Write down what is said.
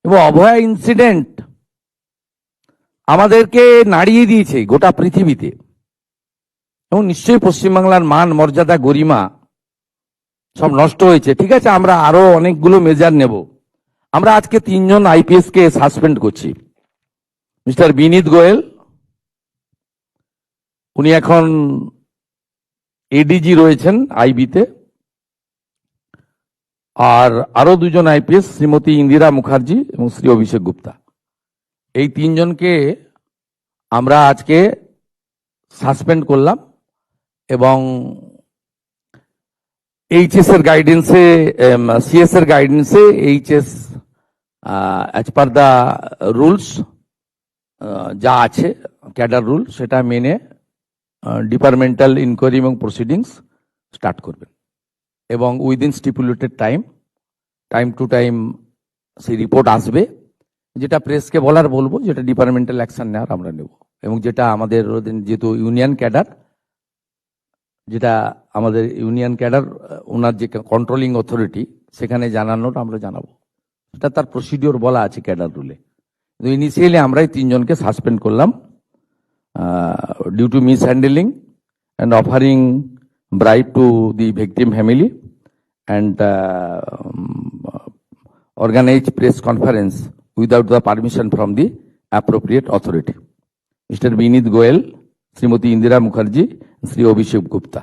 এবং অভয়া ইনসিডেন্ট আমাদেরকে নাড়িয়ে দিয়েছে গোটা পৃথিবীতে, এবং নিশ্চয়ই পশ্চিমবাংলার মান মর্যাদা গরিমা সব নষ্ট হয়েছে। ঠিক আছে, আমরা আরো অনেকগুলো মেজার নেব। আমরা আজকে 3 জন আইপিএস কে সাসপেন্ড করছি। মিস্টার বিনীত গোয়েল, উনি এখন এডিজি রয়েছেন আইবিতে, আর আরো 2 জন আইপিএস, শ্রীমতী ইন্দিরা মুখার্জি এবং শ্রী অভিষেক গুপ্তা। এই 3 জনকে আমরা আজকে সাসপেন্ড করলাম এবং এইচএস এর গাইডেন্সে, সিএস এর গাইডেন্সে HS as per the rules যা আছে ক্যাডার রুল, সেটা মেনে ডিপার্টমেন্টাল ইনকোয়ারি এবং প্রসিডিংস স্টার্ট করবেন এবং within stipulated time to time সেই রিপোর্ট আসবে। যেটা প্রেসকে বলার বলবো, যেটা ডিপার্টমেন্টাল অ্যাকশন নেওয়ার আমরা নেব, এবং যেটা আমাদের যেহেতু ইউনিয়ন ক্যাডার, যেটা আমাদের ইউনিয়ন ক্যাডার ওনার যে কন্ট্রোলিং অথরিটি, সেখানে জানানোর আমরা জানাবো। এটা তার প্রসিডিওর বলা আছে ক্যাডার রুলে। কিন্তু ইনিশিয়ালি আমরাই 3 জনকে সাসপেন্ড করলাম due to mishandling and offering bribe to the victim family and organized press conference without the permission from the appropriate authority. Mr. Binit Goel, Srimati Indira Mukherjee, Sri Abhishek Gupta.